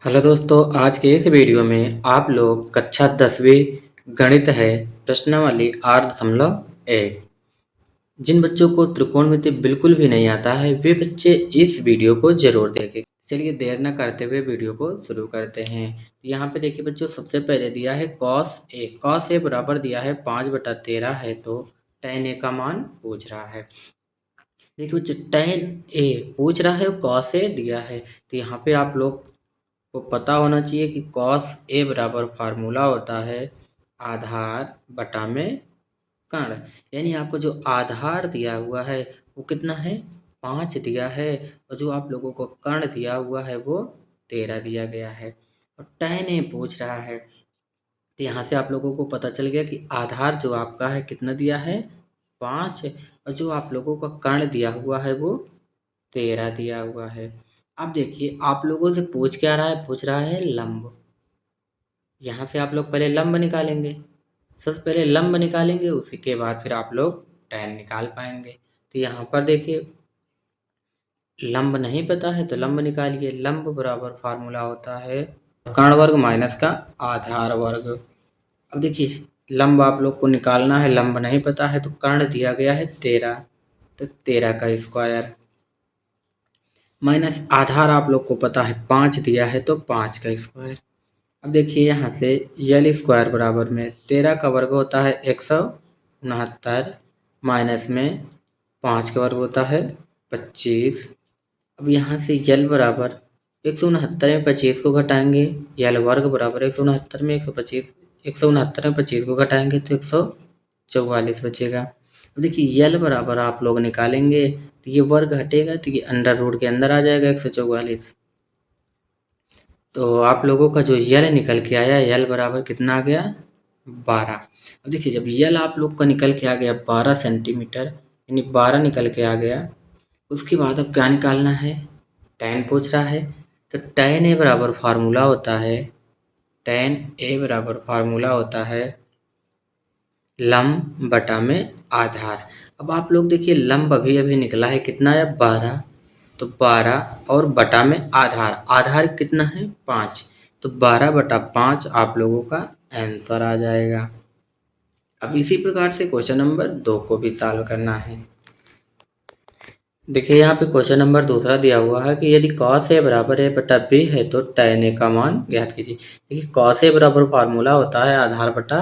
Hello दोस्तों, आज के इस वीडियो में आप लोग कक्षा 10वीं गणित है प्रश्नावली 8.1। जिन बच्चों को त्रिकोणमिति बिल्कुल भी नहीं आता है वे बच्चे इस वीडियो को जरूर देखें। चलिए देर न करते हुए वीडियो को शुरू करते हैं। यहाँ पे देखिए बच्चों, सबसे पहले दिया है कॉस ए बराबर दिया है 5/13 है, तो tan ए का मान पूछ रहा है। देखिए बच्चों, tan ए पूछ रहा है और cos ए दिया है, तो यहाँ पे आप लोग को पता होना चाहिए कि कॉस ए बराबर फार्मूला होता है आधार बटा में कर्ण। यानी आपको जो आधार दिया हुआ है वो कितना है, 5 दिया है, और जो आप लोगों को कर्ण दिया हुआ है वो 13 दिया गया है, और tan ए पूछ रहा है। तो यहाँ से आप लोगों को पता चल गया कि आधार जो आपका है कितना दिया है, 5, और जो आप लोगों का कर्ण दिया हुआ है वो 13 दिया हुआ है। अब देखिए आप लोगों से पूछ क्या रहा है, पूछ रहा है लंब। यहाँ से आप लोग पहले लंब निकालेंगे, सबसे पहले लंब निकालेंगे, उसी के बाद फिर आप लोग tan निकाल पाएंगे। तो यहाँ पर देखिए लंब नहीं पता है तो लंब निकालिए। लंब बराबर फार्मूला होता है कर्ण वर्ग माइनस का आधार वर्ग। अब देखिए लंब आप लोग को निकालना है, लंब नहीं पता है तो कर्ण दिया गया है 13, तो 13 का स्क्वायर माइनस आधार आप लोग को पता है 5 दिया है तो 5 का स्क्वायर। अब देखिए यहाँ से यल स्क्वायर बराबर में 13 का वर्ग होता है 169, माइनस में 5 का वर्ग होता है 25। अब यहाँ से यल बराबर 169 में 25 को घटाएंगे, यल वर्ग बराबर 169 में 125, 169 में 25 को घटाएंगे तो 144 बचेगा। अब देखिए यल बराबर आप लोग निकालेंगे तो ये वर्ग हटेगा तो ये अंडर रूट के अंदर आ जाएगा 144। तो आप लोगों का जो यल निकल के आया, यल बराबर कितना आ गया, 12। अब देखिए जब यल आप लोग का निकल के आ गया 12 सेंटीमीटर, यानी 12 निकल के आ गया, उसके बाद अब क्या निकालना है, tan पूछ रहा है। तो tan ए बराबर फार्मूला होता है, tan ए बराबर फार्मूला होता है लंब बटा में आधार। अब आप लोग देखिए लंब अभी अभी निकला है कितना है, 12, तो 12 और बटा में आधार, आधार कितना है 5, तो 12/5 आप लोगों का आंसर आ जाएगा। अब इसी प्रकार से क्वेश्चन नंबर 2 को भी सॉल्व करना है। देखिए यहाँ पे क्वेश्चन नंबर दूसरा दिया हुआ है कि यदि cos a बराबर a बटा b है तो tan a का मान ज्ञात कीजिए। देखिए cos a बराबर फार्मूला होता है आधार बटा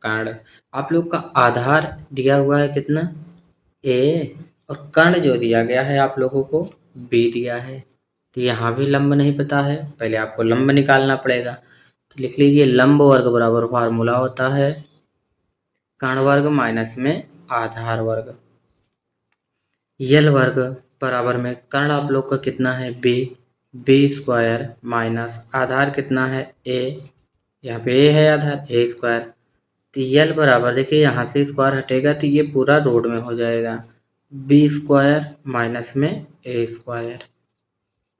कर्ण। आप लोग का आधार दिया हुआ है कितना, a, और कर्ण जो दिया गया है आप लोगों को b दिया है। तो यहाँ भी लंब नहीं पता है, पहले आपको लंब निकालना पड़ेगा। तो लिख लीजिए लंब वर्ग बराबर फार्मूला होता है कर्ण वर्ग माइनस में आधार वर्ग। यल वर्ग बराबर में कर्ण आप लोग का कितना है बी स्क्वायर माइनस आधार कितना है ए, यहाँ पे ए है आधार ए स्क्वायर। तो यल बराबर देखिए यहाँ से स्क्वायर हटेगा तो ये पूरा रोड में हो जाएगा, बी स्क्वायर माइनस में ए स्क्वायर।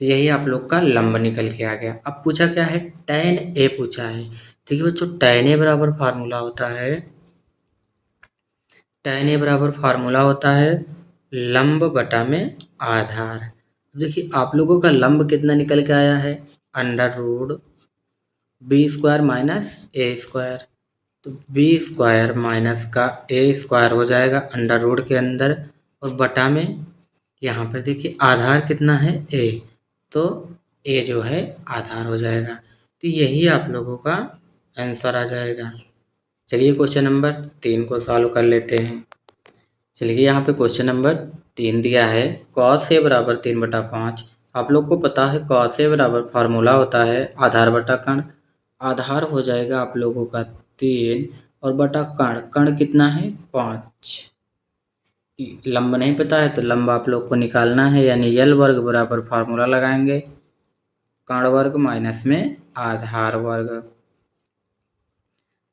तो यही आप लोग का लंब निकल के आ गया। अब पूछा क्या है, tan ए पूछा है। ठीक है बच्चों, tan ए बराबर फार्मूला होता है, tan ए बराबर फार्मूला होता है लंब बटा में आधार। देखिए आप लोगों का लंब कितना निकल के आया है, under root B square minus A square. तो बी स्क्वायर माइनस का ए स्क्वायर हो जाएगा अंडर रूट के अंदर, और बटा में यहाँ पर देखिए आधार कितना है ए, तो ए जो है आधार हो जाएगा। तो यही आप लोगों का आंसर आ जाएगा। चलिए क्वेश्चन नंबर 3 को सॉल्व कर लेते हैं। चलिए यहाँ पे क्वेश्चन नंबर 3 दिया है cos a बराबर 3/5। आप लोग को पता है cos a बराबर फार्मूला होता है आधार बटा कर्ण। आधार हो जाएगा आप लोगों का 3 और बटा कर्ण, कर्ण कितना है 5। लंब नहीं पता है तो लंब आप लोग को निकालना है, यानी यल वर्ग बराबर फार्मूला लगाएंगे कर्ण वर्ग माइनस में आधार वर्ग।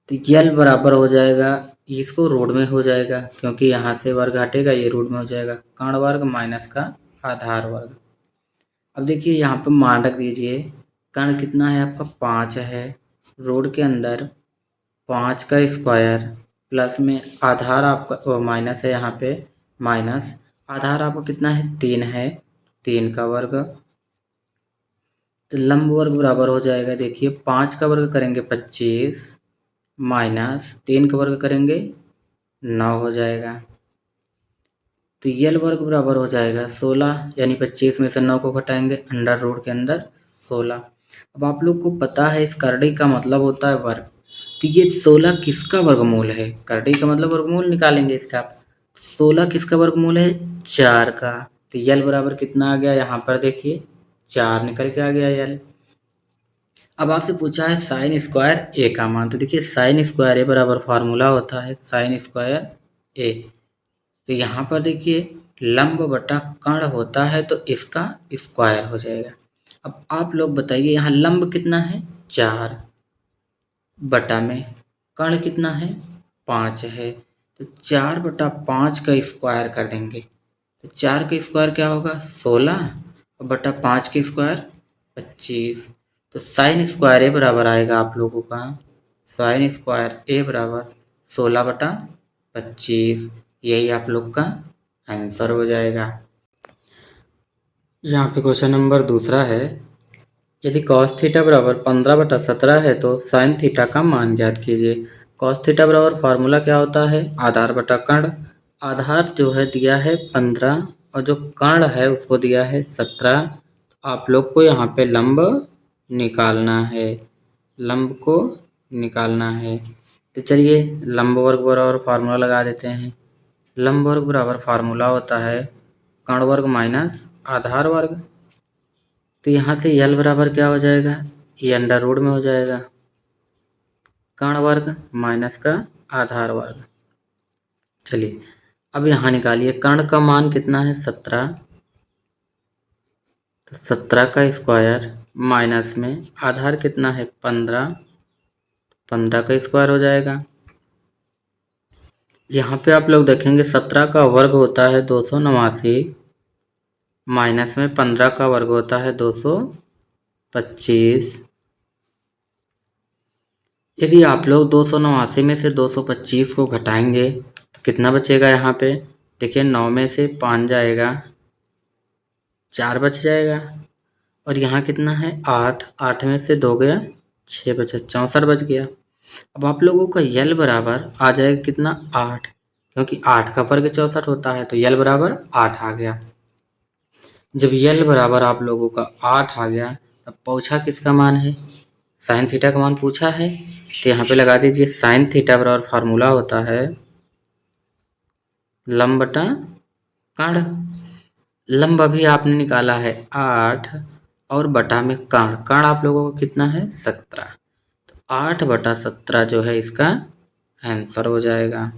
तो यल बराबर हो जाएगा, इसको रूट में हो जाएगा क्योंकि यहाँ से वर्ग हटेगा, ये रूट में हो जाएगा कर्ण वर्ग माइनस का आधार वर्ग। अब देखिए यहाँ पे मान रख दीजिए, कर्ण कितना है आपका 5 है, रूट के अंदर 5 का स्क्वायर प्लस में आधार आपका माइनस है, यहाँ पे माइनस आधार आपका कितना है 3 है, 3 का वर्ग तो लंब वर्ग बराबर हो जाएगा, देखिए 5 का वर्ग करेंगे 25 माइनस 3 का वर्ग करेंगे 9 हो जाएगा। तो यल वर्ग बराबर हो जाएगा 16, यानी 25 में से 9 को घटाएंगे अंडर रूट के अंदर 16। अब आप लोग को पता है इस करड़ी का मतलब होता है वर्ग, तो ये 16 किसका वर्गमूल है? करड़ी का मतलब वर्गमूल निकालेंगे इसका। 16 किसका वर्गमूल है? 4 का। तो यल बराबर कितना आ गया यहाँ पर देखिए 4 निकल के आ गया यल। अब आपसे पूछा है साइन स्क्वायर ए का मान, तो देखिए साइन स्क्वायर ए बराबर फार्मूला होता है साइन स्क्वायर ए। तो यहाँ पर देखिए लंब बटा कर्ण होता है तो इसका स्क्वायर हो जाएगा। अब आप लोग बताइए यहाँ लंब कितना है? 4 बटा में कर्ण कितना है? 5 है। तो 4/5 का स्क्वायर कर देंगे, तो 4 का स्क्वायर क्या होगा? 16 और बटा 5 का स्क्वायर 25। तो साइन स्क्वायर ए बराबर आएगा आप लोगों का, साइन स्क्वायर ए बराबर 16/25। यही आप लोग का आंसर हो जाएगा। यहाँ पे क्वेश्चन नंबर दूसरा है, यदि cos थीटा बराबर 15/17 है तो साइन थीटा का मान ज्ञात कीजिए। cos थीटा बराबर फार्मूला क्या होता है? आधार बटा कर्ण। आधार जो है दिया है 15 और जो कर्ण है उसको दिया है 17। आप लोग को यहाँ पे लंब निकालना है, लंब को निकालना है। तो चलिए लंब वर्ग बराबर फार्मूला लगा देते हैं। लंब वर्ग बराबर फार्मूला होता है कर्ण वर्ग माइनस आधार वर्ग। तो यहाँ से यल बराबर क्या हो जाएगा? ये अंडर रूट में हो जाएगा, कर्ण वर्ग माइनस का आधार वर्ग। चलिए अब यहाँ निकालिए, कर्ण का मान कितना है? 17। तो 17 का स्क्वायर माइनस में आधार कितना है? 15, 15 का स्क्वायर हो जाएगा। यहाँ पे आप लोग देखेंगे 17 का वर्ग होता है 289 माइनस में 15 का वर्ग होता है 225। यदि आप लोग 289 में से 225 को घटाएंगे तो कितना बचेगा? यहाँ पे देखिए 9 में से 5 जाएगा, 4 बच जाएगा। और यहाँ कितना है? 8, 8 में से 2 गया 6 बचा, 64 बच गया। अब आप लोगों का यल बराबर आ जाएगा कितना? 8, क्योंकि 8 का वर्ग 64 होता है, तो यल बराबर 8 आ गया। जब यल बराबर आप लोगों का 8 आ गया तब पूछा किसका मान है? साइन थीटा का मान पूछा है। तो यहाँ पे लगा दीजिए साइन थीटा बराबर फार्मूला होता है लंब बटा कर्ण। लंब अभी आपने निकाला है 8 और बटा में कर्ण, कर्ण आप लोगों को कितना है? 17। तो 8/17 जो है इसका आंसर हो जाएगा।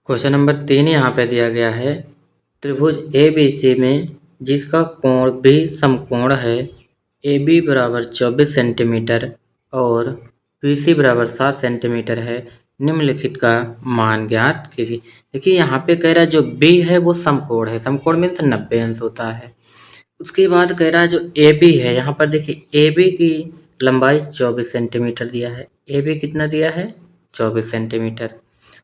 क्वेश्चन नंबर 3 यहाँ पे दिया गया है, त्रिभुज ए बी सी में जिसका कोण भी समकोण है, ए बी बराबर 24 सेंटीमीटर और बी सी बराबर 7 सेंटीमीटर है, निम्नलिखित का मान ज्ञात कीजिए। देखिए यहाँ पे कह रहा है जो बी है वो समकोण है, समकोण मीन्स 90 अंश होता है। उसके बाद कह रहा है जो ए बी है, यहाँ पर देखिए ए बी की लंबाई 24 सेंटीमीटर दिया है, ए बी कितना दिया है? 24 सेंटीमीटर।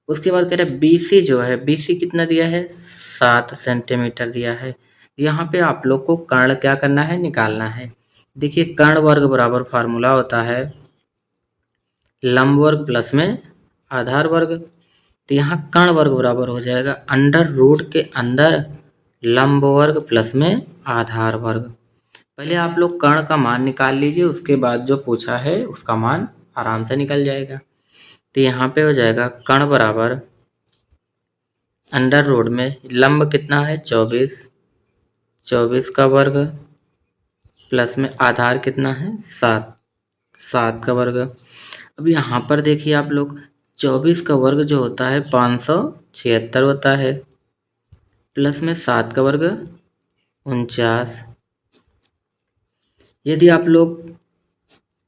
उसके बाद कह रहा है बी सी जो है, बी सी कितना दिया है? 7 सेंटीमीटर दिया है। यहाँ पे आप लोग को कर्ण क्या करना है? निकालना है। देखिए कर्ण वर्ग बराबर फार्मूला होता है लंब वर्ग प्लस में आधार वर्ग। तो यहाँ कर्ण वर्ग बराबर हो जाएगा अंडर रूट के अंदर लंब वर्ग प्लस में आधार वर्ग। पहले आप लोग कर्ण का मान निकाल लीजिए, उसके बाद जो पूछा है उसका मान आराम से निकल जाएगा। तो यहाँ पे हो जाएगा कर्ण बराबर अंडर रूट में लंब कितना है? 24, 24 का वर्ग प्लस में आधार कितना है? 7, 7 का वर्ग। अब यहाँ पर देखिए आप लोग 24 का वर्ग जो होता है 576 होता है, प्लस में 7 का वर्ग 49। यदि आप लोग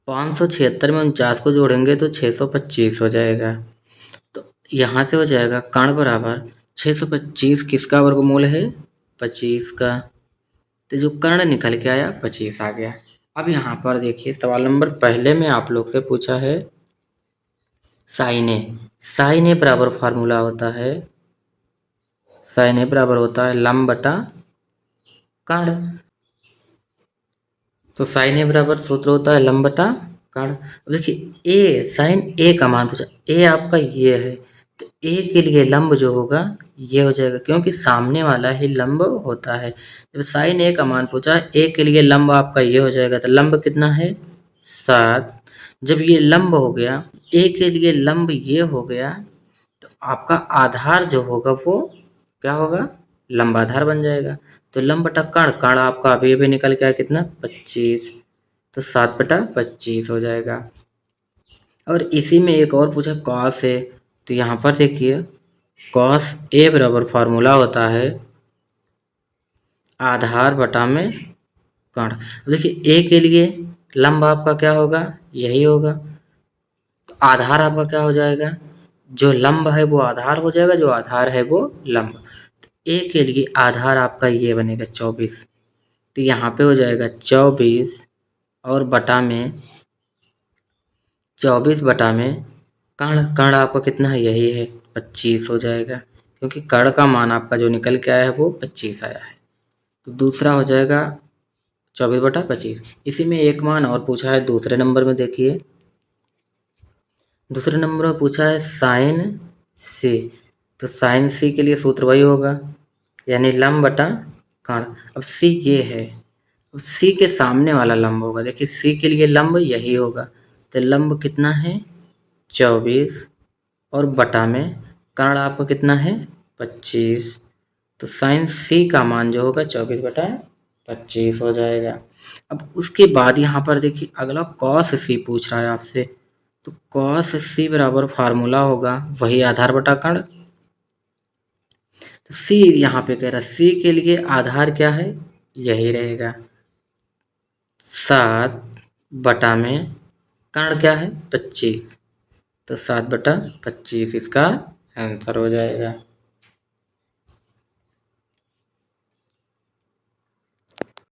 576 में 49 को जोड़ेंगे तो 625 हो जाएगा। तो यहाँ से हो जाएगा कर्ण बराबर 625 किसका वर्गमूल है? 25 का। तो जो कर्ण निकल के आया 25 आ गया। अब यहाँ पर देखिए सवाल नंबर पहले में आप लोग से पूछा है साइन ए, साइन ए बराबर फार्मूला होता है, साइन ए बराबर होता है लंब बटा कर्ण। तो साइन ए बराबर सूत्र होता है लंब बटा कर्ण। अब देखिए ए साइन ए का मान पूछा, ए आपका ये है, तो ए के लिए लंब जो होगा ये हो जाएगा, क्योंकि सामने वाला ही लंब होता है। जब साइन ए का मान पूछा, ए के लिए लंब आपका ये हो जाएगा, तो लंब कितना है 7। जब ये लंब हो गया, ए के लिए लंब ये हो गया, तो आपका आधार जो होगा वो क्या होगा, लंबाधार बन जाएगा। तो लंब बटा कर्ण, कर्ण आपका अभी निकल के आया कितना 25, तो 7/25 हो जाएगा। और इसी में एक और पूछा कॉस है, तो यहाँ पर देखिए कॉस ए बराबर फार्मूला होता है आधार बटा में कर्ण। देखिए ए के लिए लंब आपका क्या होगा, यही होगा, तो आधार आपका क्या हो जाएगा, जो लंब है वो आधार हो जाएगा, जो आधार है वो लंब। ए के लिए आधार आपका ये बनेगा 24, तो यहाँ पे हो जाएगा 24 और बटा में 24/में कर्ण, कर्ण आपका कितना है, यही है 25 हो जाएगा, क्योंकि कर्ण का मान आपका जो निकल के आया है वो 25 आया है। तो दूसरा हो जाएगा 24/25। इसी में एक मान और पूछा है दूसरे नंबर में, देखिए दूसरे नंबर में पूछा है साइन सी। तो साइन सी के लिए सूत्र वही होगा, यानी लंब बटा कर्ण। अब सी ये है, अब सी के सामने वाला लंब होगा, देखिए सी के लिए लंब यही होगा, तो लंब कितना है 24 और बटा में कर्ण आपका कितना है 25, तो साइन सी का मान जो होगा 24/25 हो जाएगा। अब उसके बाद यहाँ पर देखिए अगला कॉस सी पूछ रहा है आपसे, तो कॉस सी बराबर फार्मूला होगा वही आधार बटा कर्ण। तो सी यहाँ पे कह रहा है, सी के लिए आधार क्या है, यही रहेगा 7 में कर्ण क्या है 25, तो 7/25 इसका आंसर हो जाएगा।